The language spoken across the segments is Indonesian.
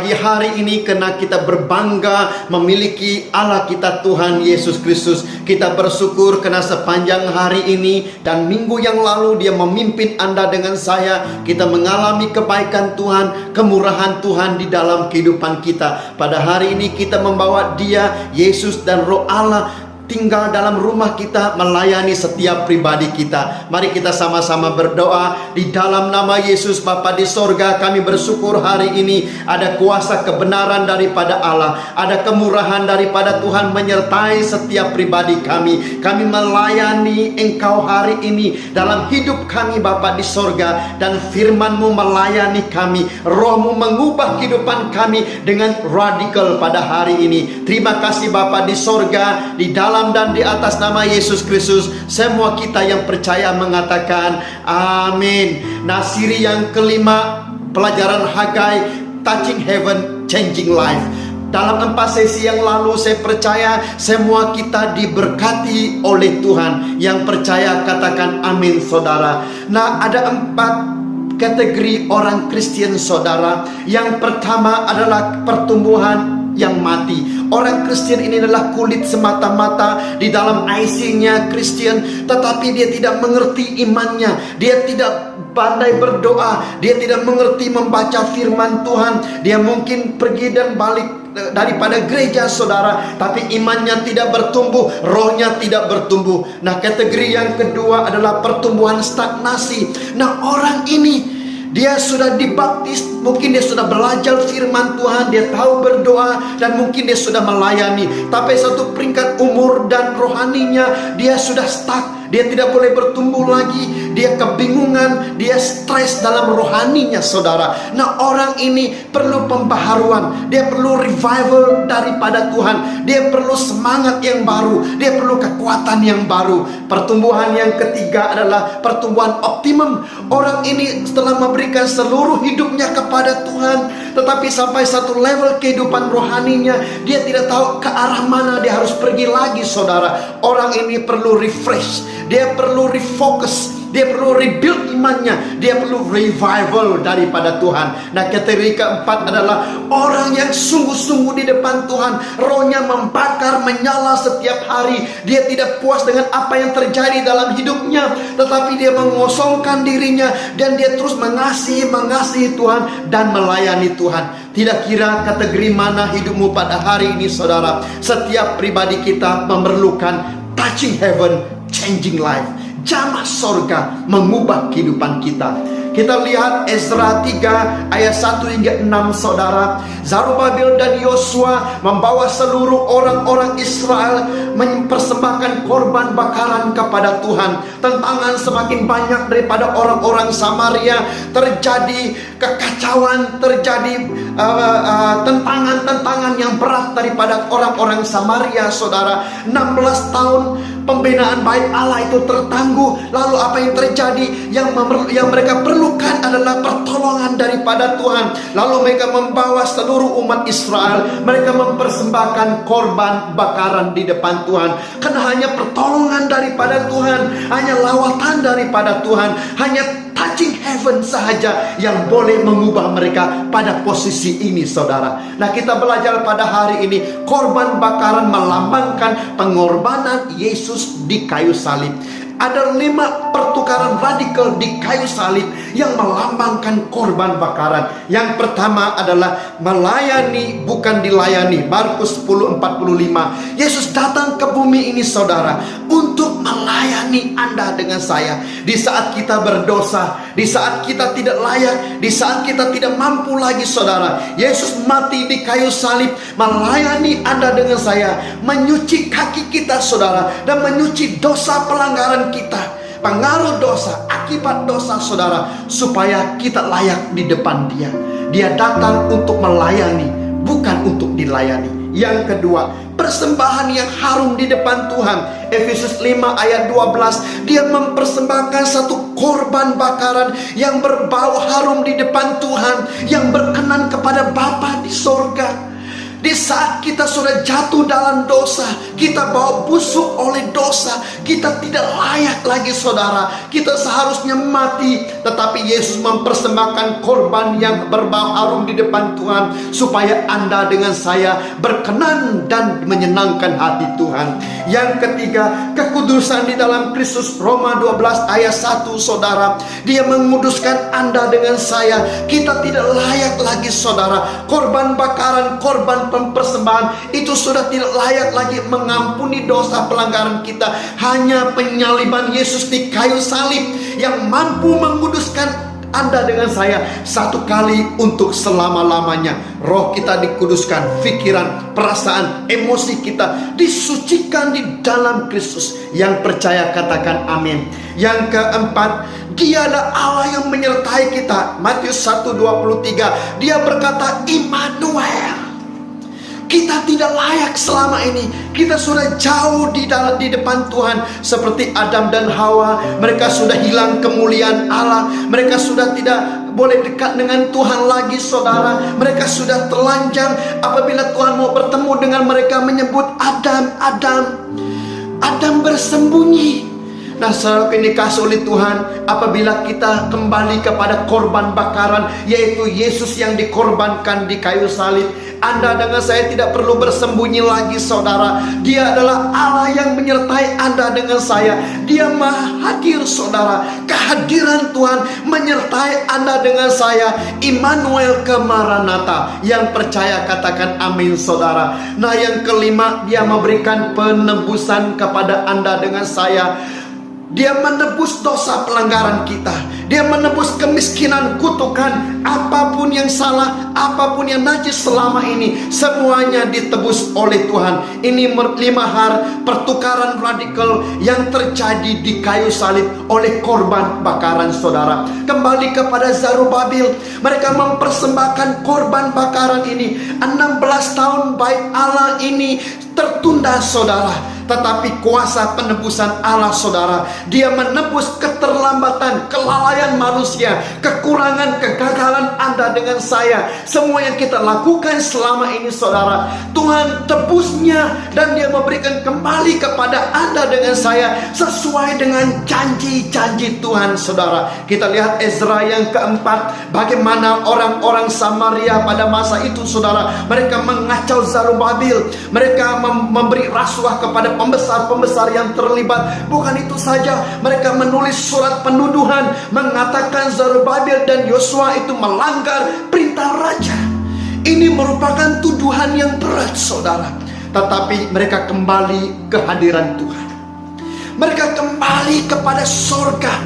Di hari ini karena kita berbangga memiliki Allah kita Tuhan Yesus Kristus. Kita bersyukur karena sepanjang hari ini dan minggu yang lalu Dia memimpin Anda dengan saya. Kita mengalami kebaikan Tuhan, kemurahan Tuhan di dalam kehidupan kita. Pada hari ini kita membawa Dia, Yesus dan Roh Allah tinggal dalam rumah kita, melayani setiap pribadi kita. Mari kita sama-sama berdoa. Di dalam nama Yesus Bapa di sorga, kami bersyukur hari ini ada kuasa kebenaran daripada Allah, ada kemurahan daripada Tuhan menyertai setiap pribadi kami. Kami melayani Engkau hari ini dalam hidup kami Bapa di sorga, dan firman-Mu melayani kami. Roh-Mu mengubah kehidupan kami dengan radikal pada hari ini. Terima kasih Bapa di sorga. Di dalam dan di atas nama Yesus Kristus, semua kita yang percaya mengatakan amin. Nasiri yang kelima, pelajaran Hagai, Touching Heaven, Changing Life. Dalam 4 sesi yang lalu saya percaya semua kita diberkati oleh Tuhan. Yang percaya katakan amin saudara. Nah, ada 4 kategori orang Kristen saudara. Yang pertama adalah pertumbuhan yang mati. Orang Kristen ini adalah kulit semata-mata, di dalam IC-nya Kristen, tetapi dia tidak mengerti imannya. Dia tidak pandai berdoa, dia tidak mengerti membaca firman Tuhan. Dia mungkin pergi dan balik daripada gereja saudara, tapi imannya tidak bertumbuh, rohnya tidak bertumbuh. Nah, kategori yang kedua adalah pertumbuhan stagnasi. Nah, orang ini dia sudah dibaptis, mungkin dia sudah belajar firman Tuhan, dia tahu berdoa, dan mungkin dia sudah melayani. Tapi satu peringkat umur dan rohaninya, dia sudah stuck. Dia tidak boleh bertumbuh lagi. Dia kebingungan, dia stres dalam rohaninya saudara. Nah, orang ini perlu pembaharuan. Dia perlu revival daripada Tuhan. Dia perlu semangat yang baru. Dia perlu kekuatan yang baru. Pertumbuhan yang ketiga adalah pertumbuhan optimum. Orang ini setelah memberikan seluruh hidupnya kepada Tuhan, tetapi sampai satu level kehidupan rohaninya, dia tidak tahu ke arah mana dia harus pergi lagi saudara. Orang ini perlu refresh. Dia perlu refocus, dia perlu rebuild imannya, dia perlu revival daripada Tuhan. Nah, kategori keempat adalah orang yang sungguh-sungguh di depan Tuhan. Rohnya membakar, menyala setiap hari. Dia tidak puas dengan apa yang terjadi dalam hidupnya, tetapi dia mengosongkan dirinya, dan dia terus mengasihi Tuhan dan melayani Tuhan. Tidak kira kategori mana hidupmu pada hari ini saudara, setiap pribadi kita memerlukan touching heaven, changing life. Jamah sorga mengubah kehidupan kita. Kita lihat Ezra 3 ayat 1 hingga 6 saudara. Zarubabel dan Yosua membawa seluruh orang-orang Israel mempersembahkan korban bakaran kepada Tuhan. Tentangan semakin banyak daripada orang-orang Samaria. Terjadi kekacauan, terjadi tentangan-tentangan yang berat daripada orang-orang Samaria saudara. 16 tahun pembinaan bait Allah itu tertangguh. Lalu apa yang terjadi? Yang mereka perlukan adalah pertolongan daripada Tuhan. Lalu mereka membawa seluruh umat Israel. Mereka mempersembahkan korban bakaran di depan Tuhan. Karena hanya pertolongan daripada Tuhan, hanya lawatan daripada Tuhan, hanya touching heaven sahaja yang boleh mengubah mereka pada posisi ini saudara. Nah, kita belajar pada hari ini, korban bakaran melambangkan pengorbanan Yesus di kayu salib. Ada 5 pertukaran radikal di kayu salib yang melambangkan korban bakaran. Yang pertama adalah melayani bukan dilayani. Markus 10:45. Yesus datang ke bumi ini saudara untuk melayani Anda dengan saya. Di saat kita berdosa, di saat kita tidak layak, di saat kita tidak mampu lagi saudara, Yesus mati di kayu salib melayani Anda dengan saya, menyuci kaki kita saudara, dan menyuci dosa pelanggaran kita, pengaruh dosa, akibat dosa saudara, supaya kita layak di depan Dia. Dia datang untuk melayani, bukan untuk dilayani. Yang kedua, persembahan yang harum di depan Tuhan. Efesus 5 ayat 12, dia mempersembahkan satu korban bakaran yang berbau harum di depan Tuhan, yang berkenan kepada Bapa di sorga. Di saat kita sudah jatuh dalam dosa, kita bawa busuk oleh dosa, kita tidak layak lagi saudara, kita seharusnya mati. Tetapi Yesus mempersembahkan korban yang berbau harum di depan Tuhan, supaya Anda dengan saya berkenan dan menyenangkan hati Tuhan. Yang ketiga, kekudusan di dalam Kristus. Roma 12 ayat 1 saudara, Dia menguduskan Anda dengan saya. Kita tidak layak lagi saudara. Korban bakaran, korban persembahan itu sudah tidak layak lagi mengampuni dosa pelanggaran kita. Hanya penyaliban Yesus di kayu salib yang mampu menguduskan Anda dengan saya satu kali untuk selama-lamanya. Roh kita dikuduskan, pikiran, perasaan, emosi kita disucikan di dalam Kristus. Yang percaya katakan amin. Yang keempat, Dia adalah Allah yang menyertai kita. Matius 1:23, Dia berkata Immanuel. Kita tidak layak selama ini. Kita sudah jauh di depan Tuhan. Seperti Adam dan Hawa, mereka sudah hilang kemuliaan Allah. Mereka sudah tidak boleh dekat dengan Tuhan lagi saudara. Mereka sudah telanjang. Apabila Tuhan mau bertemu dengan mereka, menyebut Adam, Adam. Adam bersembunyi. Nah saudara, ini kasih oleh Tuhan. Apabila kita kembali kepada korban bakaran, yaitu Yesus yang dikorbankan di kayu salib, Anda dengan saya tidak perlu bersembunyi lagi saudara. Dia adalah Allah yang menyertai Anda dengan saya. Dia maha hadir saudara. Kehadiran Tuhan menyertai Anda dengan saya. Immanuel ke Maranatha. Yang percaya katakan amin saudara. Nah yang kelima, Dia memberikan penebusan kepada Anda dengan saya. Dia menebus dosa pelanggaran kita. Dia menebus kemiskinan, kutukan. Apapun yang salah, apapun yang najis selama ini, semuanya ditebus oleh Tuhan. Ini 5 hal pertukaran radikal yang terjadi di kayu salib oleh korban bakaran saudara. Kembali kepada Zerubbabel, mereka mempersembahkan korban bakaran ini. 16 tahun bait Allah ini tertunda saudara. Tetapi kuasa penebusan Allah saudara, Dia menebus keterlambatan, kelalaian manusia, kekurangan, kegagalan Anda dengan saya. Semua yang kita lakukan selama ini saudara, Tuhan tebusnya. Dan Dia memberikan kembali kepada Anda dengan saya sesuai dengan janji-janji Tuhan saudara. Kita lihat Ezra yang keempat, bagaimana orang-orang Samaria pada masa itu saudara. Mereka mengacau Zerubbabel. Mereka memberi rasuah kepada pembesar-pembesar yang terlibat. Bukan itu saja, mereka menulis surat penuduhan mengatakan Zerubbabel dan Yosua itu melanggar perintah raja. Ini merupakan tuduhan yang berat saudara. Tetapi mereka kembali ke hadiran Tuhan. Mereka kembali kepada sorga,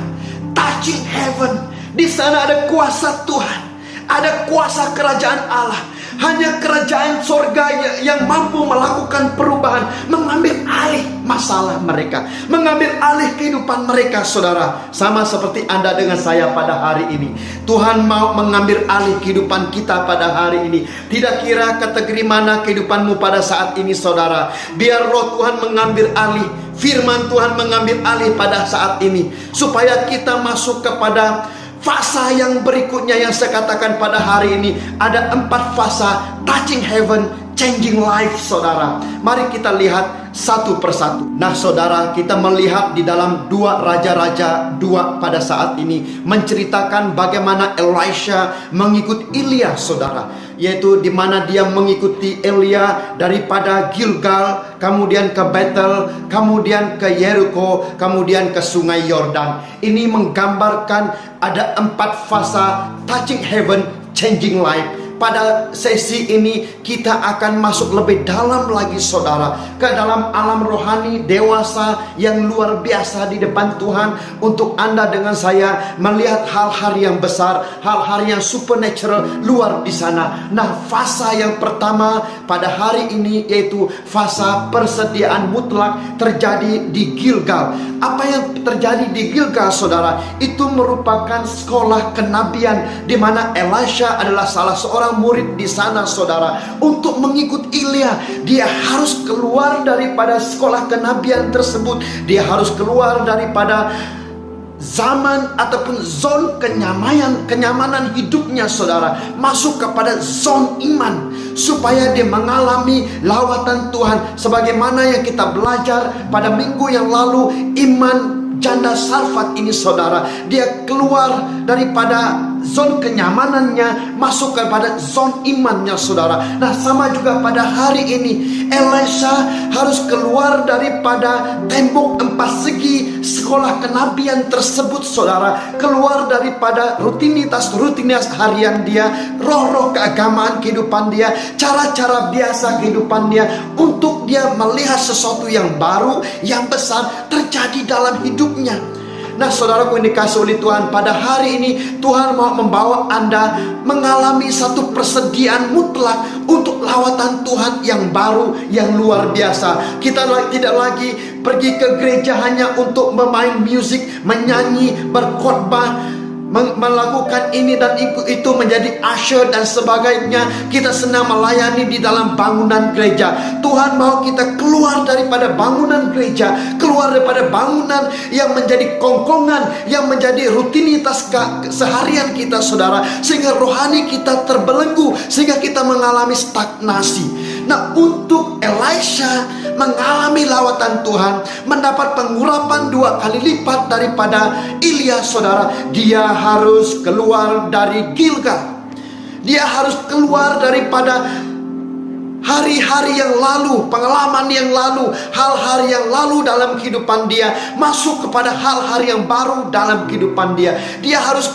touching heaven. Di sana ada kuasa Tuhan, ada kuasa kerajaan Allah. Hanya kerajaan sorga yang mampu melakukan perubahan, mengambil alih masalah mereka, mengambil alih kehidupan mereka saudara. Sama seperti Anda dengan saya pada hari ini. Tuhan mau mengambil alih kehidupan kita pada hari ini. Tidak kira kategori mana kehidupanmu pada saat ini saudara. Biar roh Tuhan mengambil alih, firman Tuhan mengambil alih pada saat ini, supaya kita masuk kepada fasa yang berikutnya yang saya katakan pada hari ini. Ada 4 fasa touching heaven, changing life saudara. Mari kita lihat satu persatu. Nah saudara, kita melihat di dalam 2 Raja-Raja 2 pada saat ini menceritakan bagaimana Elisha mengikut Elia saudara. Yaitu di mana dia mengikuti Elia daripada Gilgal, kemudian ke Bethel, kemudian ke Jericho, kemudian ke Sungai Yordan. Ini menggambarkan ada 4 fasa touching heaven, changing life. Pada sesi ini kita akan masuk lebih dalam lagi saudara, ke dalam alam rohani dewasa yang luar biasa di depan Tuhan. Untuk Anda dengan saya melihat hal-hal yang besar, hal-hal yang supernatural luar di sana. Nah fasa yang pertama pada hari ini yaitu fasa persediaan mutlak terjadi di Gilgal. Apa yang terjadi di Gilgal saudara, itu merupakan sekolah kenabian, di mana Elisha adalah salah seorang murid di sana saudara. Untuk mengikut Elia, dia harus keluar daripada sekolah kenabian tersebut. Dia harus keluar daripada zaman ataupun zon kenyamanan hidupnya saudara, masuk kepada zon iman, supaya dia mengalami lawatan Tuhan. Sebagaimana yang kita belajar pada minggu yang lalu, iman janda Sarfat ini saudara, dia keluar daripada zon kenyamanannya masuk kepada zon imannya saudara. Nah sama juga pada hari ini, Elisha harus keluar daripada tembok 4 segi sekolah kenabian tersebut saudara, keluar daripada rutinitas harian dia, roh-roh keagamaan kehidupan dia, cara-cara biasa kehidupan dia, untuk dia melihat sesuatu yang baru, yang besar terjadi dalam hidupnya. Nah saudaraku yang dikasihi oleh Tuhan, pada hari ini Tuhan mau membawa Anda mengalami satu persediaan mutlak untuk lawatan Tuhan yang baru, yang luar biasa. Kita tidak lagi pergi ke gereja hanya untuk bermain musik, menyanyi, berkhotbah, melakukan ini dan itu menjadi usher dan sebagainya. Kita senang melayani di dalam bangunan gereja. Tuhan mau kita keluar daripada bangunan gereja, keluar daripada bangunan yang menjadi kongkongan, yang menjadi rutinitas seharian kita saudara, sehingga rohani kita terbelenggu, sehingga kita mengalami stagnasi. Nah untuk Elisha mengalami lawatan Tuhan, mendapat pengurapan 2 kali lipat daripada Ilya saudara, dia harus keluar dari Gilgal. Dia harus keluar daripada hari-hari yang lalu, pengalaman yang lalu, hal-hal yang lalu dalam kehidupan dia, masuk kepada hal-hal yang baru dalam kehidupan dia. Dia harus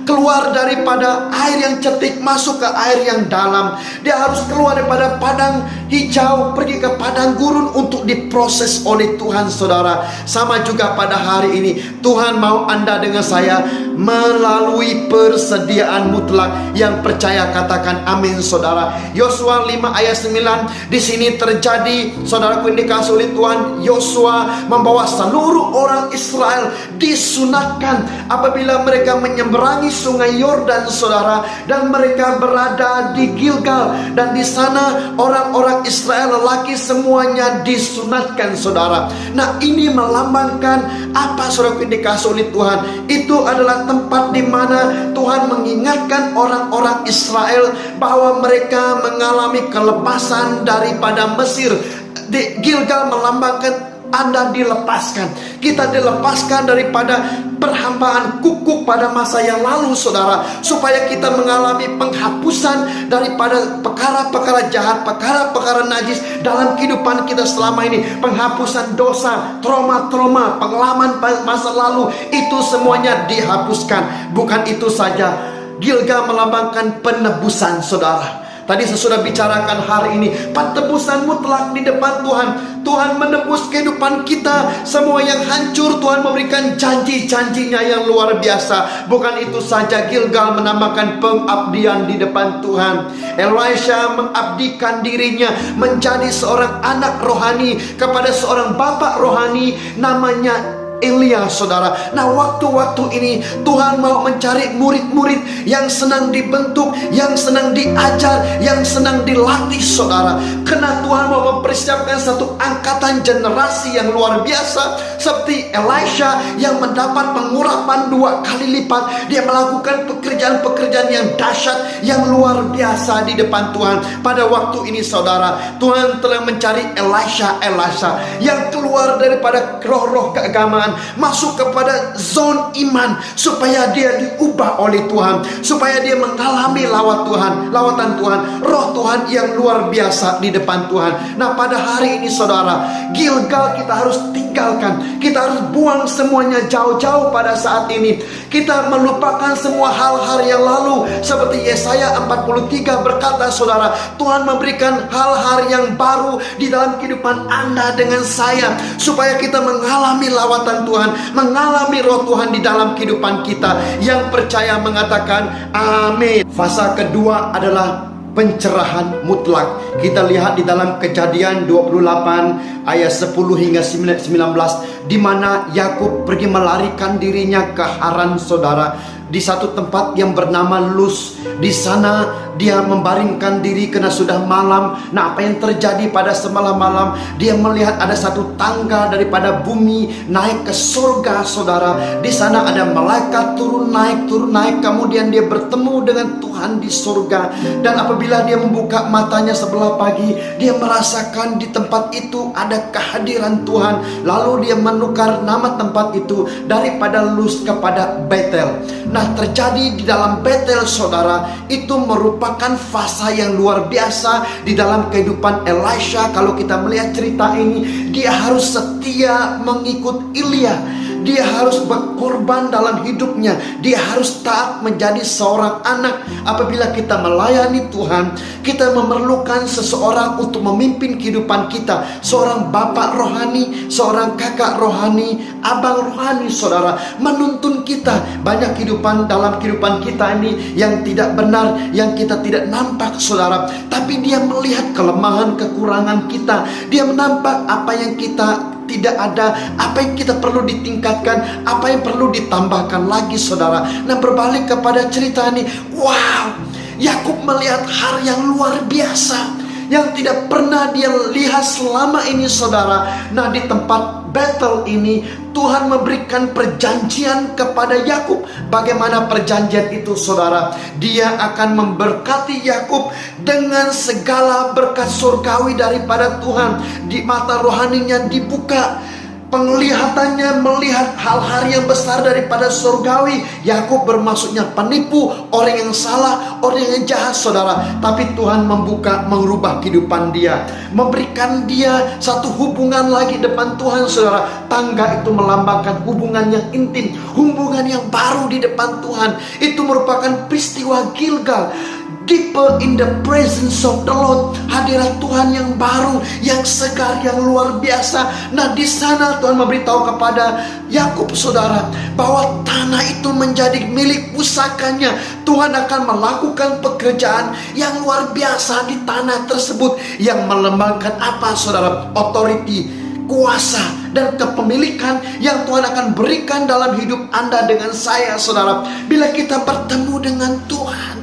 keluar daripada air yang cetik, masuk ke air yang dalam. Dia harus keluar daripada padang hijau, pergi ke padang gurun untuk diproses oleh Tuhan saudara. Sama juga pada hari ini, Tuhan mau Anda dengan saya melalui persediaan mutlak. Yang percaya katakan amin saudara. Yosua 5 ayat 9, di sini terjadi saudaraku yang dikasihi oleh Tuhan, Yosua membawa seluruh orang Israel disunatkan apabila mereka menyeberangi sungai Yordan saudara, dan mereka berada di Gilgal, dan di sana orang-orang Israel lelaki semuanya disunatkan saudara. Nah ini melambangkan apa saudara yang dikasihi oleh Tuhan? Itu adalah tempat di mana Tuhan mengingatkan orang-orang Israel bahwa mereka mengalami kelepasan daripada Mesir. Di Gilgal melambangkan Anda dilepaskan, kita dilepaskan daripada perhambaan kukuk pada masa yang lalu saudara, supaya kita mengalami penghapusan daripada perkara-perkara jahat, perkara-perkara najis dalam kehidupan kita selama ini. Penghapusan dosa, trauma-trauma, pengalaman masa lalu, itu semuanya dihapuskan. Bukan itu saja, Gilgal melambangkan penebusan saudara. Tadi saya sudah bicarakan hari ini, penebusan mutlak di depan Tuhan. Tuhan menebus kehidupan kita. Semua yang hancur, Tuhan memberikan janji-janjinya yang luar biasa. Bukan itu saja, Gilgal menambahkan pengabdian di depan Tuhan. Elisha mengabdikan dirinya menjadi seorang anak rohani kepada seorang bapak rohani namanya Ilya saudara. Nah waktu-waktu ini Tuhan mau mencari murid-murid yang senang dibentuk, yang senang diajar, yang senang dilatih saudara. Karena Tuhan mau mempersiapkan satu angkatan generasi yang luar biasa, seperti Elisha yang mendapat pengurapan 2 kali lipat. Dia melakukan pekerjaan-pekerjaan yang dahsyat, yang luar biasa di depan Tuhan. Pada waktu ini saudara, Tuhan telah mencari Elisha yang keluar daripada roh-roh keagamaan, masuk kepada zon iman, supaya dia diubah oleh Tuhan, supaya dia mengalami lawatan Tuhan, roh Tuhan yang luar biasa di depan Tuhan. Nah pada hari ini saudara, Gilgal kita harus tinggalkan, kita harus buang semuanya jauh-jauh pada saat ini. Kita melupakan semua hal-hal yang lalu. Seperti Yesaya 43 berkata saudara, Tuhan memberikan hal-hal yang baru di dalam kehidupan Anda dengan saya, supaya kita mengalami lawatan Tuhan, mengalami roh Tuhan di dalam kehidupan kita. Yang percaya mengatakan amin. Fase kedua adalah pencerahan mutlak. Kita lihat di dalam Kejadian 28 ayat 10 hingga 19, di mana Yakub pergi melarikan dirinya ke Haran saudara. di satu tempat yang bernama Luz. Di sana dia membaringkan diri karena sudah malam. Nah, apa yang terjadi pada semalam malam? Dia melihat ada satu tangga daripada bumi naik ke surga, saudara. Di sana ada malaikat turun naik. Kemudian dia bertemu dengan Tuhan di surga. Dan apabila dia membuka matanya sebelah pagi, dia merasakan di tempat itu ada kehadiran Tuhan. Lalu dia menukar nama tempat itu daripada Luz kepada Betel. Nah, terjadi di dalam Betel, saudara, itu merupakan fase yang luar biasa di dalam kehidupan Elisha. Kalau kita melihat cerita ini, dia harus setia mengikut Elia. Dia harus berkorban dalam hidupnya. Dia harus taat menjadi seorang anak. Apabila kita melayani Tuhan, kita memerlukan seseorang untuk memimpin kehidupan kita. Seorang bapak rohani, seorang kakak rohani, abang rohani, saudara, menuntun kita. Banyak kehidupan dalam kehidupan kita ini yang tidak benar, yang kita tidak nampak, saudara. Tapi dia melihat kelemahan, kekurangan kita. Dia menampak apa yang kita tidak ada, apa yang kita perlu ditingkatkan, apa yang perlu ditambahkan lagi, saudara. Nah, berbalik kepada cerita ini, wow, Yakub melihat hal yang luar biasa yang tidak pernah dia lihat selama ini, saudara. Nah, di tempat Betel ini Tuhan memberikan perjanjian kepada Yakub. Bagaimana perjanjian itu, saudara? Dia akan memberkati Yakub dengan segala berkat surgawi daripada Tuhan. Di mata rohaninya dibuka, penglihatannya melihat hal-hal yang besar daripada surgawi. Yakub bermaksudnya penipu, orang yang salah, orang yang jahat, saudara. Tapi Tuhan membuka, mengubah kehidupan dia, memberikan dia satu hubungan lagi depan Tuhan, saudara. Tangga itu melambangkan hubungan yang intim, hubungan yang baru di depan Tuhan. Itu merupakan peristiwa Gilgal. Deeper in the presence of the Lord, hadirat Tuhan yang baru, yang segar, yang luar biasa. Nah, di sana Tuhan memberitahu kepada Yakub, saudara, bahwa tanah itu menjadi milik pusakanya. Tuhan akan melakukan pekerjaan yang luar biasa di tanah tersebut, yang melembangkan apa, saudara? Authority, kuasa, dan kepemilikan yang Tuhan akan berikan dalam hidup Anda dengan saya, saudara. Bila kita bertemu dengan Tuhan,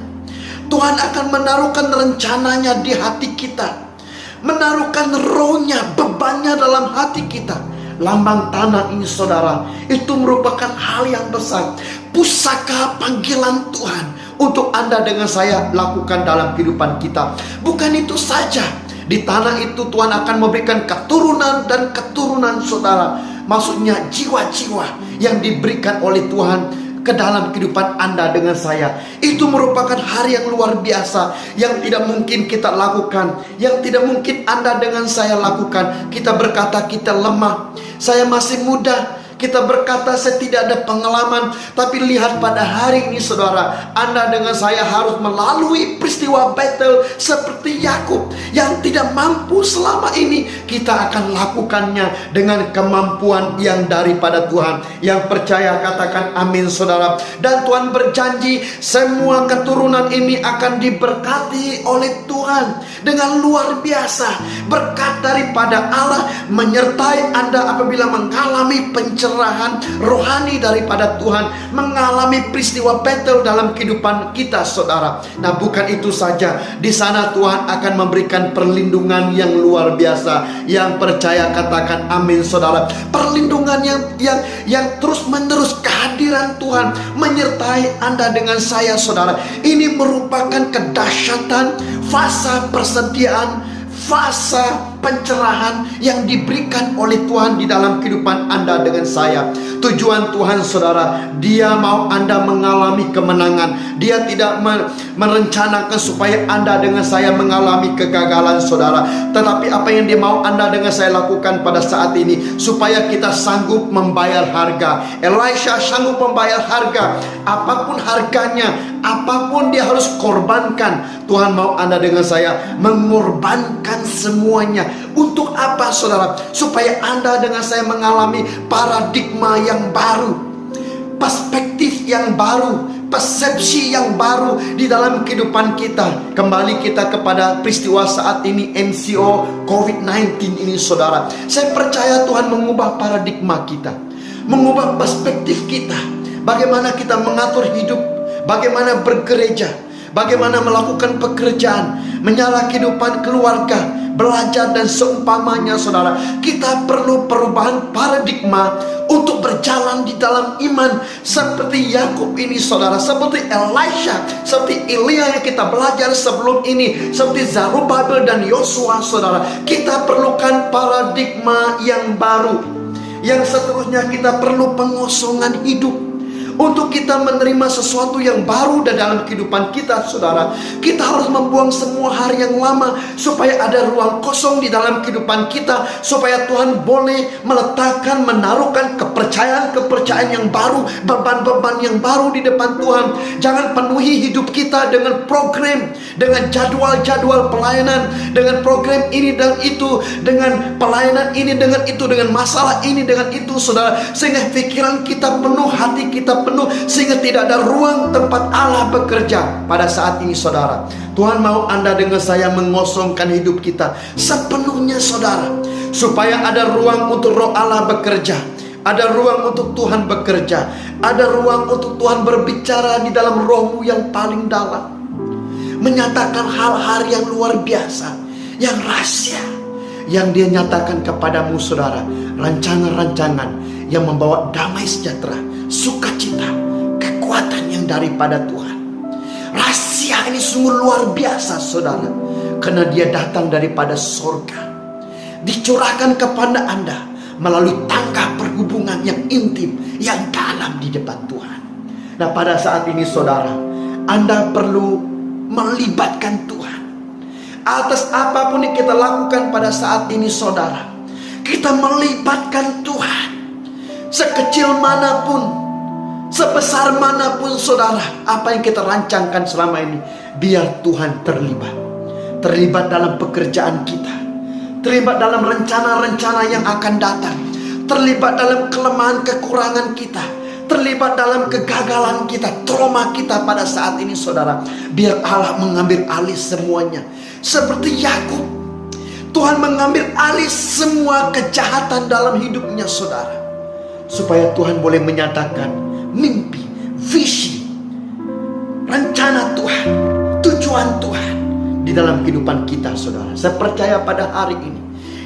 Tuhan akan menaruhkan rencananya di hati kita, menaruhkan rohnya, bebannya dalam hati kita. Lambang tanah ini, saudara, itu merupakan hal yang besar, pusaka panggilan Tuhan untuk Anda dengan saya lakukan dalam kehidupan kita. Bukan itu saja, di tanah itu Tuhan akan memberikan keturunan dan keturunan, saudara. Maksudnya jiwa-jiwa yang diberikan oleh Tuhan ke dalam kehidupan Anda dengan saya. Itu merupakan hal yang luar biasa, yang tidak mungkin kita lakukan, yang tidak mungkin Anda dengan saya lakukan. Kita berkata kita lemah, saya masih muda. Kita berkata saya tidak ada pengalaman. Tapi lihat pada hari ini, saudara, Anda dengan saya harus melalui peristiwa Betel seperti Yakub yang tidak mampu selama ini. Kita akan lakukannya dengan kemampuan yang daripada Tuhan. Yang percaya katakan amin, saudara. Dan Tuhan berjanji semua keturunan ini akan diberkati oleh Tuhan dengan luar biasa. Berkat daripada Allah menyertai Anda apabila mengalami pencerahan rohani daripada Tuhan, mengalami peristiwa Betel dalam kehidupan kita, saudara. Nah, bukan itu saja, di sana Tuhan akan memberikan perlindungan yang luar biasa. Yang percaya katakan amin, saudara. Perlindungan yang terus menerus, kehadiran Tuhan menyertai Anda dengan saya, saudara. Ini merupakan kedahsyatan fase persediaan, fase pencerahan yang diberikan oleh Tuhan di dalam kehidupan Anda dengan saya. Tujuan Tuhan, saudara, Dia mau Anda mengalami kemenangan. Dia tidak merencanakan supaya Anda dengan saya mengalami kegagalan, saudara. Tetapi apa yang Dia mau Anda dengan saya lakukan pada saat ini, supaya kita sanggup membayar harga. Elisha sanggup membayar harga, apapun harganya, apapun dia harus korbankan. Tuhan mau Anda dengan saya mengorbankan semuanya. Untuk apa, saudara? Supaya Anda dengan saya mengalami paradigma yang baru, perspektif yang baru, persepsi yang baru di dalam kehidupan kita. Kembali kita kepada peristiwa saat ini, MCO COVID-19 ini, saudara. Saya percaya Tuhan mengubah paradigma kita, mengubah perspektif kita, bagaimana kita mengatur hidup, bagaimana bergereja, bagaimana melakukan pekerjaan, menyala kehidupan keluarga, belajar dan seumpamanya, saudara. Kita perlu perubahan paradigma untuk berjalan di dalam iman seperti Yakub ini, saudara, seperti Elisha, seperti Elia yang kita belajar sebelum ini, seperti Zerubabel dan Yosua, saudara. Kita perlukan paradigma yang baru. Yang seterusnya, kita perlu pengosongan hidup. Untuk kita menerima sesuatu yang baru dalam kehidupan kita, saudara, kita harus membuang semua hari yang lama, supaya ada ruang kosong di dalam kehidupan kita, supaya Tuhan boleh meletakkan, menaruhkan kepercayaan yang baru, beban-beban yang baru di depan Tuhan. Jangan penuhi hidup kita dengan program, dengan jadwal-jadwal pelayanan, dengan program ini dan itu, dengan pelayanan ini dengan itu, dengan masalah ini dengan itu, saudara, sehingga pikiran kita penuh, hati kita penuh, sehingga tidak ada ruang tempat Allah bekerja pada saat ini, saudara. Tuhan mau Anda dengan saya mengosongkan hidup kita sepenuhnya, saudara, supaya ada ruang untuk Roh Allah bekerja, ada ruang untuk Tuhan bekerja, ada ruang untuk Tuhan berbicara di dalam rohmu yang paling dalam, menyatakan hal-hal yang luar biasa, yang rahasia, yang Dia nyatakan kepadamu, saudara. Rancangan-rancangan yang membawa damai sejahtera, sukacita, kekuatan yang daripada Tuhan. Rahasia ini sungguh luar biasa, saudara, karena Dia datang daripada sorga, dicurahkan kepada Anda melalui tangga perhubungan yang intim, yang dalam di depan Tuhan. Nah, pada saat ini, saudara, Anda perlu melibatkan Tuhan atas apapun yang kita lakukan pada saat ini, saudara. Kita melibatkan Tuhan. Sekecil manapun, sebesar manapun, saudara, apa yang kita rancangkan selama ini, biar Tuhan terlibat. Terlibat dalam pekerjaan kita, terlibat dalam rencana-rencana yang akan datang, terlibat dalam kelemahan kekurangan kita, terlibat dalam kegagalan kita, trauma kita pada saat ini, saudara. Biar Allah mengambil alih semuanya. Seperti Yakub, Tuhan mengambil alih semua kejahatan dalam hidupnya, saudara, supaya Tuhan boleh menyatakan mimpi, visi, rencana Tuhan, tujuan Tuhan di dalam kehidupan kita, saudara. Saya percaya pada hari ini,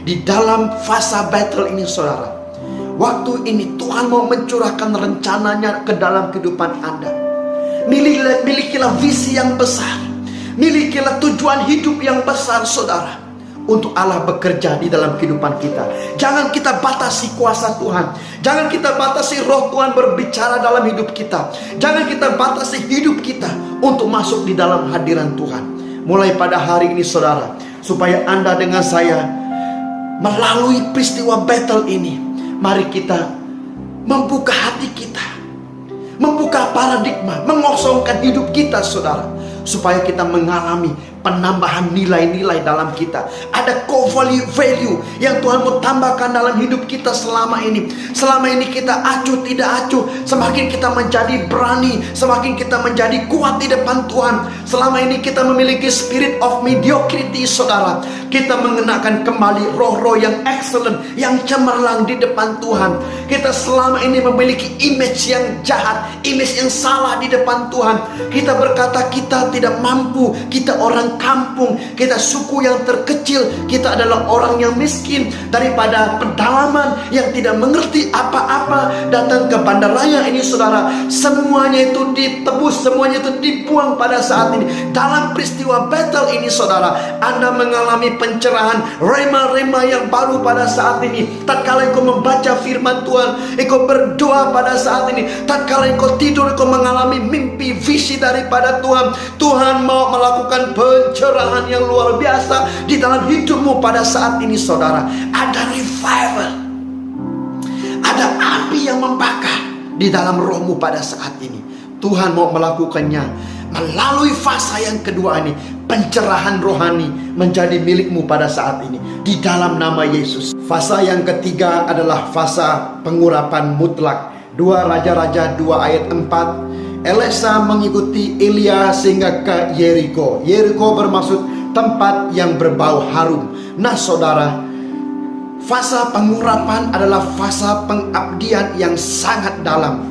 di dalam fase battle ini, saudara, waktu ini Tuhan mau mencurahkan rencananya ke dalam kehidupan Anda. Milikilah visi yang besar, milikilah tujuan hidup yang besar, saudara, untuk Allah bekerja di dalam kehidupan kita. Jangan kita batasi kuasa Tuhan. Jangan kita batasi roh Tuhan berbicara dalam hidup kita. Jangan kita batasi hidup kita untuk masuk di dalam hadiran Tuhan. Mulai pada hari ini, saudara, supaya Anda dengan saya melalui peristiwa battle ini, mari kita membuka hati kita, membuka paradigma, mengosongkan hidup kita, saudara, supaya kita mengalami penambahan nilai-nilai dalam kita. Ada core value yang Tuhan mau tambahkan dalam hidup kita selama ini. Selama ini kita acuh tidak acuh, semakin kita menjadi berani, semakin kita menjadi kuat di depan Tuhan. Selama ini kita memiliki spirit of mediocrity, saudara. Kita mengenakan kembali roh-roh yang excellent, yang cemerlang di depan Tuhan. Kita selama ini memiliki image yang jahat, image yang salah di depan Tuhan. Kita berkata kita tidak mampu, kita orang kampung, kita suku yang terkecil, kita adalah orang yang miskin, daripada pedalaman yang tidak mengerti apa-apa, datang ke bandaraya ini, saudara. Semuanya itu ditebus, semuanya itu dibuang pada saat ini. Dalam peristiwa battle ini, saudara, Anda mengalami pencerahan, rema-rema yang baru pada saat ini. Tatkala engkau membaca firman Tuhan, engkau berdoa pada saat ini, tatkala engkau tidur, engkau mengalami mimpi, visi daripada Tuhan. Tuhan mau melakukan pencerahan yang luar biasa di dalam hidupmu pada saat ini, saudara. Ada revival, ada api yang membakar di dalam rohmu pada saat ini. Tuhan mau melakukannya melalui fase yang kedua ini. Pencerahan rohani menjadi milikmu pada saat ini di dalam nama Yesus. Fase yang ketiga adalah fase pengurapan mutlak. 2 Raja-Raja 2 ayat 4. Elisha mengikuti Elia sehingga ke Yeriko. Yeriko bermaksud tempat yang berbau harum. Nah, saudara, fase pengurapan adalah fase pengabdian yang sangat dalam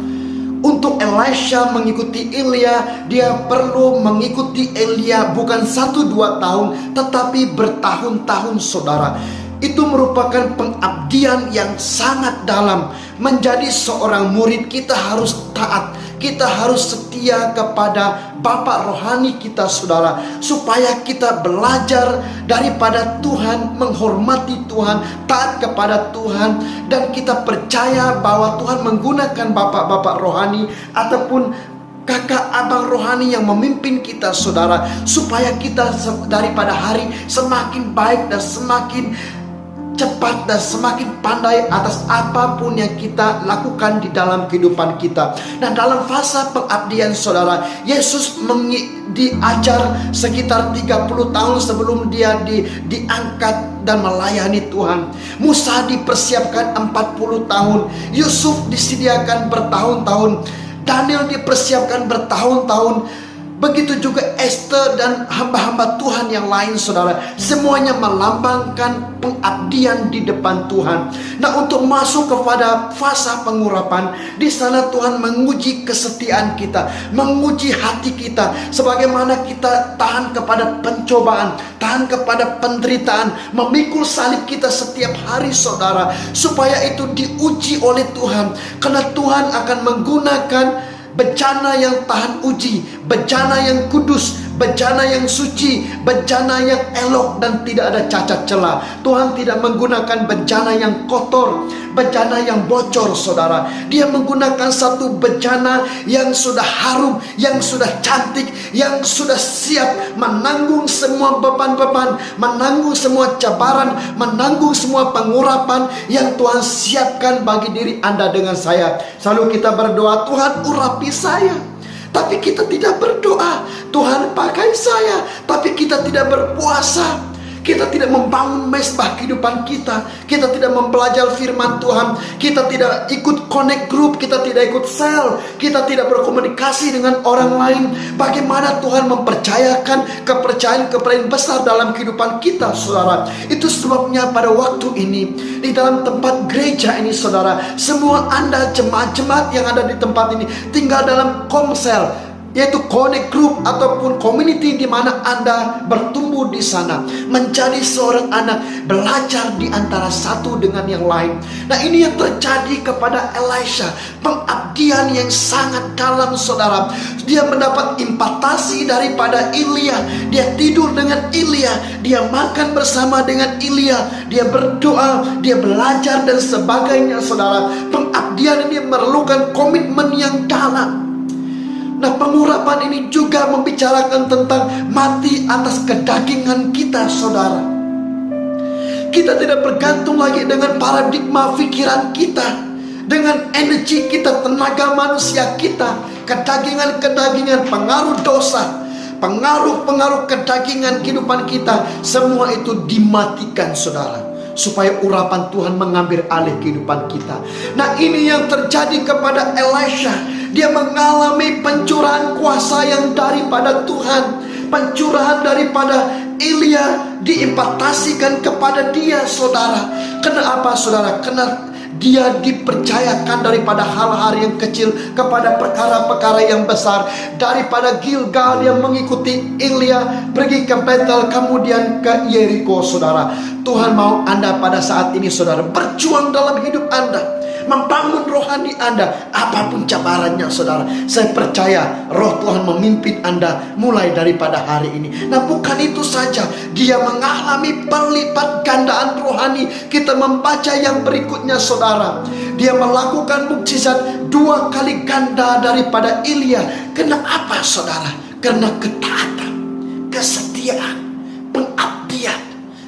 Untuk Elisha mengikuti Elia, dia perlu mengikuti Elia bukan 1-2 tahun, tetapi bertahun-tahun, saudara. Itu merupakan pengabdian yang sangat dalam. Menjadi seorang murid, kita harus taat, kita harus setia kepada Bapak rohani kita, saudara, supaya kita belajar daripada Tuhan, menghormati Tuhan, taat kepada Tuhan, dan kita percaya bahwa Tuhan menggunakan bapak-bapak rohani ataupun kakak abang rohani yang memimpin kita, saudara, supaya kita daripada hari semakin baik dan semakin cepat dan semakin pandai atas apapun yang kita lakukan di dalam kehidupan kita. Dan dalam fase pengabdian, saudara, Yesus diajar sekitar 30 tahun sebelum dia diangkat dan melayani Tuhan. Musa dipersiapkan 40 tahun, Yusuf disediakan bertahun-tahun, Daniel dipersiapkan bertahun-tahun. Begitu juga Esther dan hamba-hamba Tuhan yang lain, saudara. Semuanya melambangkan pengabdian di depan Tuhan. Nah, untuk masuk kepada fase pengurapan, di sana Tuhan menguji kesetiaan kita, menguji hati kita, sebagaimana kita tahan kepada pencobaan, tahan kepada penderitaan, memikul salib kita setiap hari, saudara, supaya itu diuji oleh Tuhan. Karena Tuhan akan menggunakan bencana yang tahan uji, bencana yang kudus, bencana yang suci, bencana yang elok dan tidak ada cacat celah. Tuhan tidak menggunakan bencana yang kotor, bencana yang bocor, saudara. Dia menggunakan satu bencana yang sudah harum, yang sudah cantik, yang sudah siap menanggung semua beban-beban, menanggung semua cabaran, menanggung semua pengurapan yang Tuhan siapkan bagi diri Anda dengan saya. Selalu kita berdoa, Tuhan urapi saya. Tapi kita tidak berdoa, Tuhan pakai saya. Tapi kita tidak berpuasa, kita tidak membangun mesbah kehidupan kita, kita tidak mempelajari firman Tuhan, kita tidak ikut connect group, kita tidak ikut sel, kita tidak berkomunikasi dengan orang lain. Bagaimana Tuhan mempercayakan kepercayaan besar dalam kehidupan kita, saudara. Itu sebabnya pada waktu ini, di dalam tempat gereja ini, saudara, semua Anda jemaat-jemaat yang ada di tempat ini tinggal dalam komsel, yaitu connect group ataupun community di mana Anda bertumbuh di sana, menjadi seorang anak, belajar di antara satu dengan yang lain. Nah, ini yang terjadi kepada Elisha, pengabdian yang sangat dalam, saudara. Dia mendapat impartasi daripada Elia, dia tidur dengan Elia, dia makan bersama dengan Elia, dia berdoa, dia belajar dan sebagainya, saudara. Pengabdian ini memerlukan komitmen yang dalam. Nah, pengurapan ini juga membicarakan tentang mati atas kedagingan kita, saudara. Kita tidak bergantung lagi dengan paradigma pikiran kita, dengan energi kita, tenaga manusia kita, kedagingan-kedagingan, pengaruh dosa, pengaruh-pengaruh kedagingan kehidupan kita. Semua itu dimatikan, saudara, supaya urapan Tuhan mengambil alih kehidupan kita. Nah, ini yang terjadi kepada Elisha. Dia mengalami pencurahan kuasa yang daripada Tuhan. Pencurahan daripada Elia diimpartasikan kepada dia, saudara. Kenapa, saudara? Karena dia dipercayakan daripada hal-hal yang kecil kepada perkara-perkara yang besar. Daripada Gilgal yang mengikuti Elia pergi ke Betel, kemudian ke Yeriko, saudara. Tuhan mau Anda pada saat ini, saudara, berjuang dalam hidup Anda, membangun rohani Anda, apapun cabarannya, saudara. Saya percaya roh Tuhan memimpin Anda mulai daripada hari ini. Nah, bukan itu saja, dia mengalami perlipat gandaan rohani. Kita membaca yang berikutnya, saudara. Dia melakukan mukjizat 2 kali ganda daripada Elia. Kenapa, saudara? Karena ketaatan, kesetiaan, pengabdian,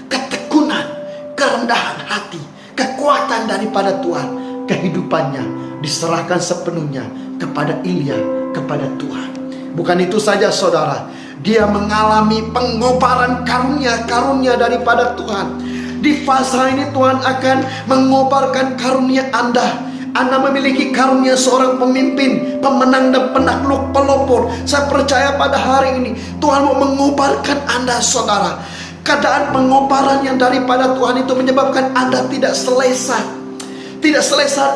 ketekunan, kerendahan hati, kekuatan daripada Tuhan. Kehidupannya diserahkan sepenuhnya kepada Elia, kepada Tuhan. Bukan itu saja, saudara, dia mengalami pengobaran karunia daripada Tuhan. Di fase ini Tuhan akan mengobarkan karunia Anda. Anda memiliki karunia seorang pemimpin, pemenang dan penakluk, pelopor. Saya percaya pada hari ini Tuhan mau mengobarkan Anda, saudara. Keadaan pengobaran yang daripada Tuhan itu menyebabkan Anda tidak selesa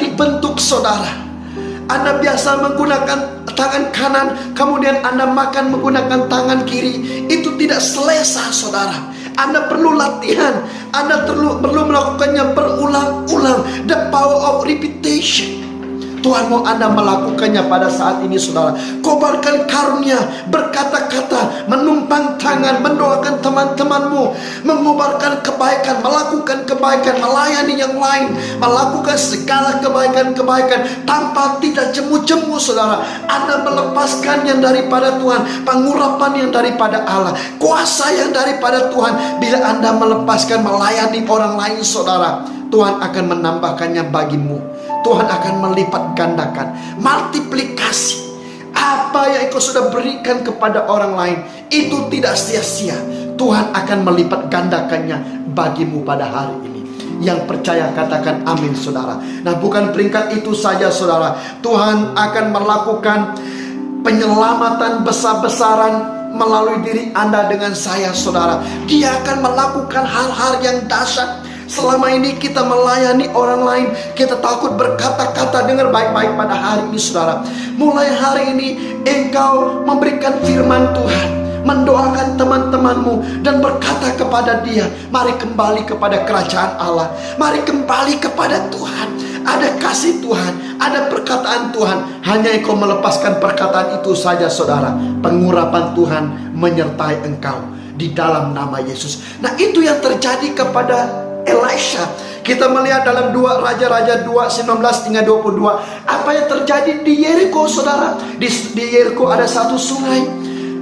dibentuk, saudara. Anda biasa menggunakan tangan kanan, kemudian Anda makan menggunakan tangan kiri. Itu tidak selesa, saudara. Anda perlu latihan. Anda perlu melakukannya berulang-ulang. The power of repetition. Tuhan mau Anda melakukannya pada saat ini, saudara. Kobarkan karunia, berkata-kata, menumpang tangan, mendoakan teman-temanmu, mengobarkan kebaikan, melakukan kebaikan, melayani yang lain, melakukan segala kebaikan-kebaikan tanpa tidak jemu-jemu, saudara. Anda melepaskan yang daripada Tuhan, pengurapan yang daripada Allah, kuasa yang daripada Tuhan. Bila Anda melepaskan melayani orang lain, saudara, Tuhan akan menambahkannya bagimu. Tuhan akan melipat gandakan, multiplikasi. Apa yang engkau sudah berikan kepada orang lain, itu tidak sia-sia. Tuhan akan melipat gandakannya bagimu pada hari ini. Yang percaya katakan amin, saudara. Nah, bukan peringkat itu saja, saudara. Tuhan akan melakukan penyelamatan besar-besaran melalui diri Anda dengan saya, saudara. Dia akan melakukan hal-hal yang dahsyat. Selama ini kita melayani orang lain, kita takut berkata-kata. Dengar baik-baik pada hari ini, saudara. Mulai hari ini engkau memberikan firman Tuhan, mendoakan teman-temanmu, dan berkata kepada dia, mari kembali kepada kerajaan Allah, mari kembali kepada Tuhan. Ada kasih Tuhan, ada perkataan Tuhan. Hanya engkau melepaskan perkataan itu saja, saudara, pengurapan Tuhan menyertai engkau di dalam nama Yesus. Nah, itu yang terjadi kepada Elisha. Kita melihat dalam Raja-Raja 2:19-22 apa yang terjadi di Yeriko, saudara. Di Yeriko ada satu sungai.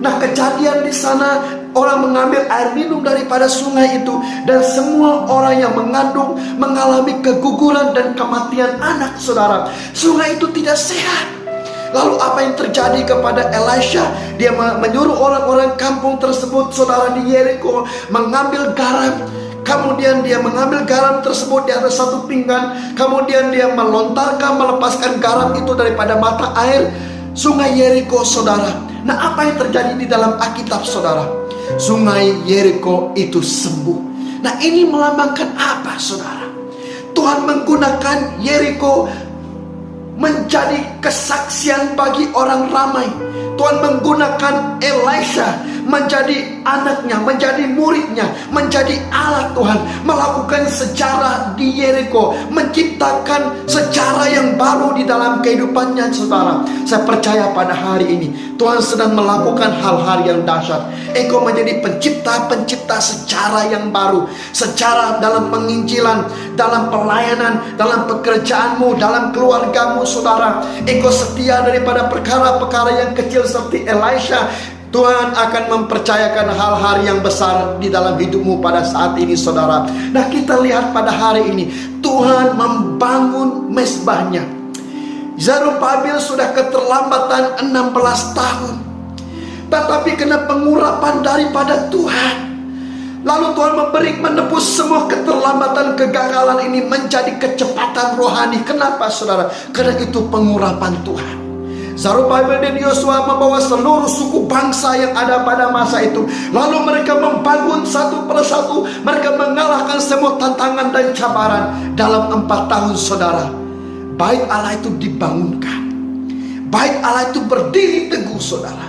Nah, kejadian di sana, orang mengambil air minum daripada sungai itu, dan semua orang yang mengandung mengalami keguguran dan kematian anak, saudara. Sungai itu tidak sehat. Lalu apa yang terjadi kepada Elisha? Dia menyuruh orang-orang kampung tersebut, saudara, di Yeriko mengambil garam. Kemudian dia mengambil garam tersebut di atas satu pinggan. Kemudian dia melontarkan, melepaskan garam itu daripada mata air sungai Yeriko, saudara. Nah, apa yang terjadi di dalam Alkitab, saudara? Sungai Yeriko itu sembuh. Nah, ini melambangkan apa, saudara? Tuhan menggunakan Yeriko menjadi kesaksian bagi orang ramai. Tuhan menggunakan Elisha menjadi anaknya, menjadi muridnya, menjadi alat Tuhan, melakukan sejarah di Yeriko, menciptakan sejarah yang baru di dalam kehidupannya, saudara. Saya percaya pada hari ini Tuhan sedang melakukan hal-hal yang dahsyat. Engkau menjadi pencipta sejarah yang baru, sejarah dalam penginjilan, dalam pelayanan, dalam pekerjaanmu, dalam keluargamu, saudara. Engkau setia daripada perkara-perkara yang kecil seperti Elisha. Tuhan akan mempercayakan hal-hal yang besar di dalam hidupmu pada saat ini, saudara. Nah, kita lihat pada hari ini Tuhan membangun mezbahnya. Zerubbabel sudah keterlambatan 16 tahun, tetapi kena pengurapan daripada Tuhan. Lalu Tuhan menebus semua keterlambatan, kegagalan ini menjadi kecepatan rohani. Kenapa, saudara? Karena itu pengurapan Tuhan. Zerubbabel dan Yosua membawa seluruh suku bangsa yang ada pada masa itu. Lalu mereka membangun satu persatu. Mereka mengalahkan semua tantangan dan cabaran dalam 4 tahun, saudara. Bait Allah itu dibangunkan. Bait Allah itu berdiri teguh, saudara.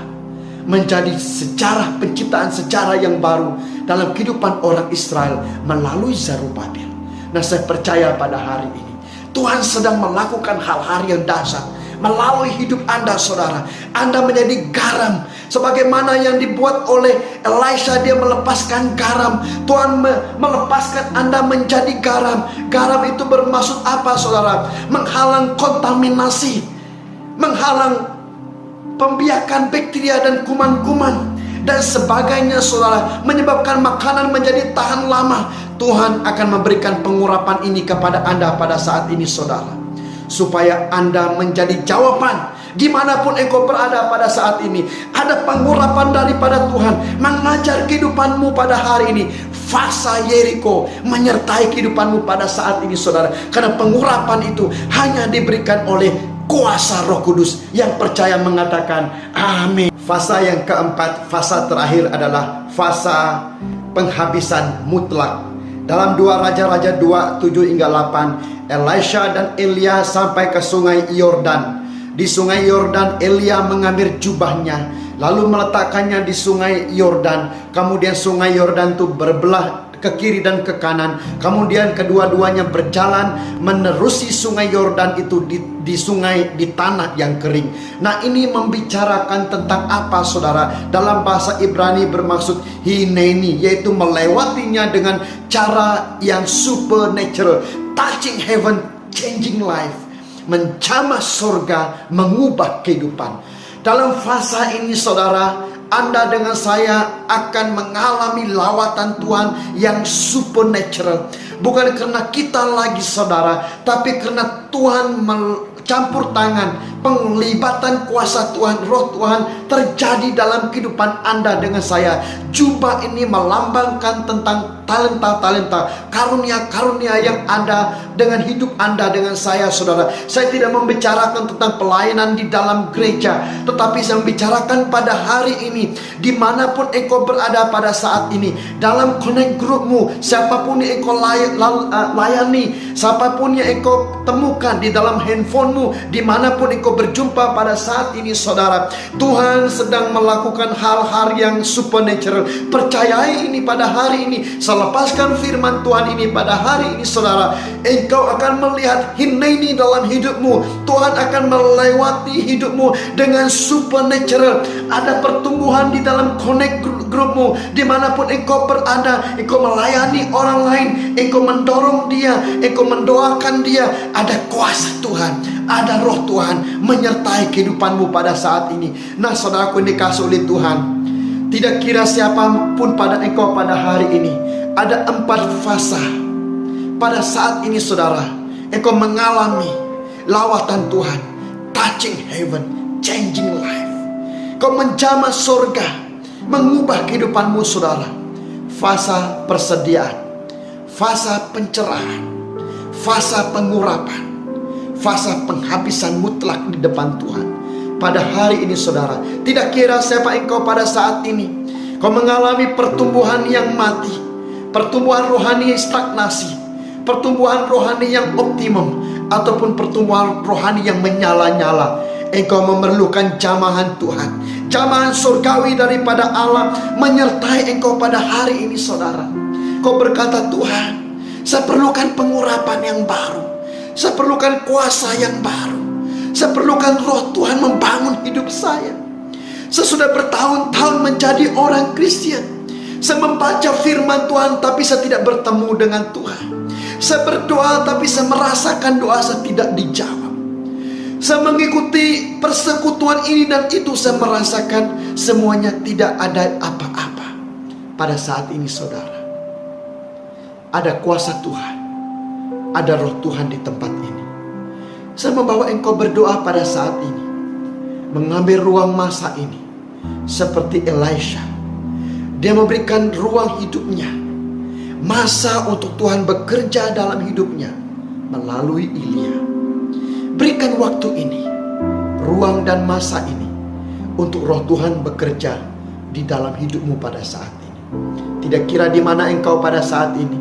Menjadi sejarah penciptaan sejarah yang baru dalam kehidupan orang Israel melalui Zerubbabel. Nah, saya percaya pada hari ini Tuhan sedang melakukan hal-hal yang dahsyat melalui hidup Anda, saudara. Anda menjadi garam, sebagaimana yang dibuat oleh Elisha. Dia melepaskan garam. Tuhan melepaskan Anda menjadi garam. Garam itu bermaksud apa, saudara? Menghalang kontaminasi, menghalang pembiakan bakteria dan kuman-kuman dan sebagainya, saudara. Menyebabkan makanan menjadi tahan lama. Tuhan akan memberikan pengurapan ini kepada Anda pada saat ini, saudara, supaya Anda menjadi jawaban dimanapun engkau berada pada saat ini. Ada pengurapan daripada Tuhan mengajar kehidupanmu pada hari ini. Fasa Yeriko menyertai kehidupanmu pada saat ini, saudara. Karena pengurapan itu hanya diberikan oleh kuasa Roh Kudus. Yang percaya mengatakan amin. Fasa yang keempat, fasa terakhir adalah fasa penghabisan mutlak. Dalam 2 Raja-Raja 2:7-8, Elisha dan Elia sampai ke sungai Yordan. Di sungai Yordan, Elia mengambil jubahnya lalu meletakkannya di sungai Yordan. Kemudian sungai Yordan itu berbelah ke kiri dan ke kanan. Kemudian kedua-duanya berjalan menerusi sungai Yordan itu di sungai, di tanah yang kering. Nah, ini membicarakan tentang apa, saudara? Dalam bahasa Ibrani bermaksud hineni, yaitu melewatinya dengan cara yang supernatural, touching heaven, changing life, menjamah surga, mengubah kehidupan. Dalam fase ini, saudara, Anda dengan saya akan mengalami lawatan Tuhan yang supernatural. Bukan karena kita lagi, saudara, tapi karena Tuhan campur tangan, penglibatan kuasa Tuhan, roh Tuhan terjadi dalam kehidupan Anda dengan saya. Jubah ini melambangkan tentang talenta-talenta, karunia-karunia yang ada dengan hidup Anda dengan saya, saudara. Saya tidak membicarakan tentang pelayanan di dalam gereja, tetapi saya membicarakan pada hari ini, dimanapun engkau berada pada saat ini, dalam connect groupmu, siapapun yang engkau layani, siapapun yang engkau temukan di dalam handphonemu, dimanapun engkau berjumpa pada saat ini, saudara, Tuhan sedang melakukan hal-hal yang supernatural. Percayai ini pada hari ini. Lepaskan firman Tuhan ini pada hari ini, saudara. Engkau akan melihat hineni dalam hidupmu. Tuhan akan melewati hidupmu dengan supernatural. Ada pertumbuhan di dalam connect groupmu. Dimanapun engkau berada, engkau melayani orang lain, engkau mendorong dia, engkau mendoakan dia. Ada kuasa Tuhan, ada roh Tuhan menyertai kehidupanmu pada saat ini. Nah, saudaraku yang dikasihi oleh Tuhan, tidak kira siapapun pada engkau pada hari ini, ada 4 fasa. Pada saat ini, saudara, engkau mengalami lawatan Tuhan, touching heaven, changing life. Kau menjamah surga, mengubah kehidupanmu, saudara. Fasa persediaan, fasa pencerahan, fasa pengurapan, fasa penghabisan mutlak di depan Tuhan. Pada hari ini, saudara, tidak kira siapa engkau pada saat ini, kau mengalami pertumbuhan yang mati, pertumbuhan rohani yang stagnasi, pertumbuhan rohani yang optimum, ataupun pertumbuhan rohani yang menyala-nyala. Engkau memerlukan jamahan Tuhan, jamahan surgawi daripada Allah menyertai engkau pada hari ini, saudara. Kau berkata, Tuhan, saya perlukan pengurapan yang baru, saya perlukan kuasa yang baru, saya perlukan roh Tuhan membangun hidup saya. Saya sudah bertahun-tahun menjadi orang Kristen. Saya membaca firman Tuhan, tapi saya tidak bertemu dengan Tuhan. Saya berdoa, tapi saya merasakan doa saya tidak dijawab. Saya mengikuti persekutuan ini dan itu, saya merasakan semuanya tidak ada apa-apa. Pada saat ini, saudara, ada kuasa Tuhan, ada roh Tuhan di tempat ini. Saya membawa engkau berdoa pada saat ini, mengambil ruang masa ini seperti Elisha. Dia memberikan ruang hidupnya, masa untuk Tuhan bekerja dalam hidupnya melalui Elia. Berikan waktu ini, ruang dan masa ini untuk roh Tuhan bekerja di dalam hidupmu pada saat ini. Tidak kira di mana engkau pada saat ini,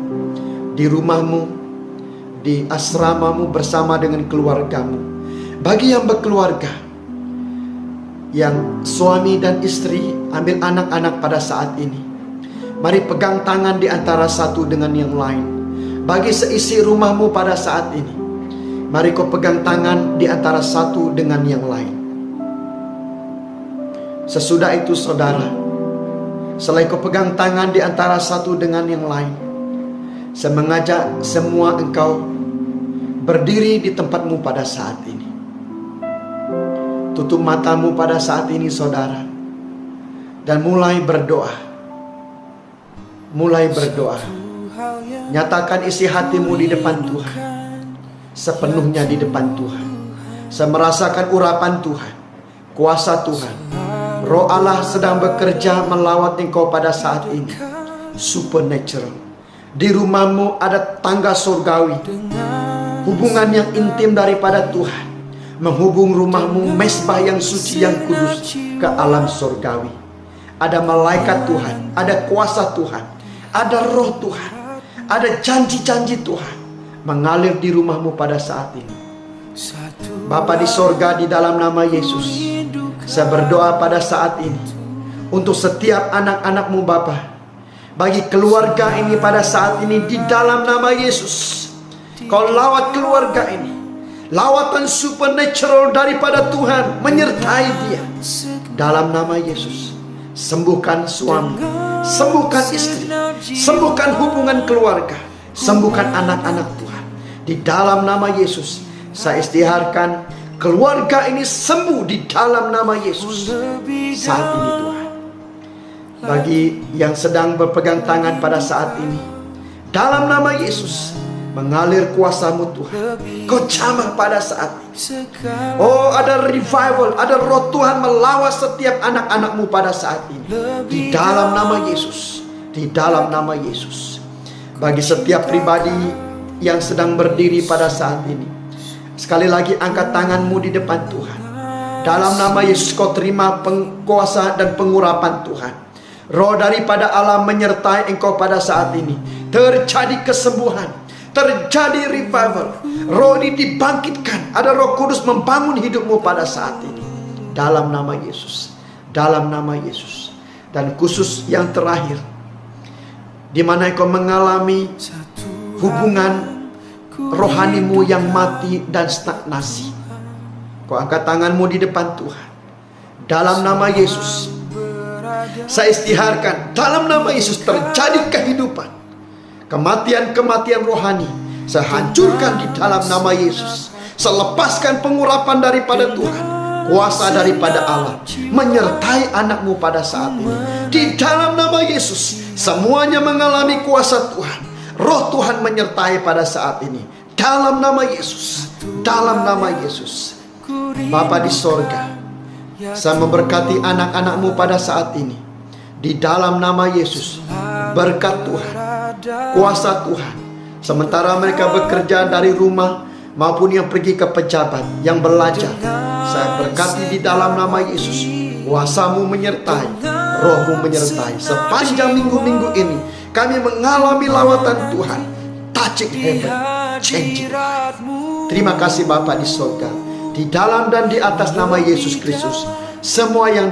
di rumahmu, di asramamu bersama dengan keluargamu. Bagi yang berkeluarga, yang suami dan istri, ambil anak-anak pada saat ini, mari pegang tangan di antara satu dengan yang lain. Bagi seisi rumahmu pada saat ini, mari kau pegang tangan di antara satu dengan yang lain. Sesudah itu, saudara, selain kau pegang tangan di antara satu dengan yang lain, saya mengajak semua engkau berdiri di tempatmu pada saat ini. Tutup matamu pada saat ini, saudara, dan mulai berdoa. Mulai berdoa. Nyatakan isi hatimu di depan Tuhan, sepenuhnya di depan Tuhan. Saya merasakan urapan Tuhan, kuasa Tuhan. Roh Allah sedang bekerja melawat engkau pada saat ini. Supernatural. Di rumahmu ada tangga surgawi, hubungan yang intim daripada Tuhan, menghubung rumahmu, mesbah yang suci yang kudus ke alam surgawi. Ada malaikat Tuhan, ada kuasa Tuhan, ada roh Tuhan, ada janji-janji Tuhan mengalir di rumahmu pada saat ini. Bapa di sorga, di dalam nama Yesus, saya berdoa pada saat ini untuk setiap anak-anak-Mu Bapa, bagi keluarga ini pada saat ini di dalam nama Yesus. Kau lawat keluarga ini, lawatan supernatural daripada Tuhan menyertai dia dalam nama Yesus. Sembuhkan suami, sembuhkan istri, sembuhkan hubungan keluarga, sembuhkan anak-anak Tuhan. Di dalam nama Yesus, saya istiharkan keluarga ini sembuh di dalam nama Yesus saat ini Tuhan. Bagi yang sedang berpegang tangan pada saat ini, dalam nama Yesus, mengalir kuasa-Mu Tuhan. Kau jamah pada saat ini. Oh, ada revival, ada roh Tuhan melawat setiap anak-anak-Mu pada saat ini. Di dalam nama Yesus, di dalam nama Yesus. Bagi setiap pribadi yang sedang berdiri pada saat ini, sekali lagi angkat tanganmu di depan Tuhan. Dalam nama Yesus, kau terima kuasa dan pengurapan Tuhan. Roh daripada Allah menyertai engkau pada saat ini. Terjadi kesembuhan, terjadi revival. Roh ini dibangkitkan. Ada Roh Kudus membangun hidupmu pada saat ini. Dalam nama Yesus, dalam nama Yesus. Dan khusus yang terakhir, di mana engkau mengalami hubungan rohanimu yang mati dan stagnasi, kau angkat tanganmu di depan Tuhan. Dalam nama Yesus, saya istiharkan, dalam nama Yesus terjadi kehidupan. Kematian-kematian rohani saya hancurkan di dalam nama Yesus. Saya lepaskan pengurapan daripada Tuhan, kuasa daripada Allah menyertai anakmu pada saat ini. Di dalam nama Yesus, semuanya mengalami kuasa Tuhan. Roh Tuhan menyertai pada saat ini. Dalam nama Yesus, dalam nama Yesus. Bapa di sorga, saya memberkati anak-anakmu pada saat ini. Di dalam nama Yesus, berkat Tuhan, kuasa Tuhan. Sementara mereka bekerja dari rumah maupun yang pergi ke pejabat, yang belajar, saya berkati di dalam nama Yesus. Kuasa-Mu menyertai, Roh-Mu menyertai. Sepanjang minggu-minggu ini kami mengalami lawatan Tuhan, touching heaven, changing life. Terima kasih Bapa di surga, di dalam dan di atas nama Yesus Kristus. Semua yang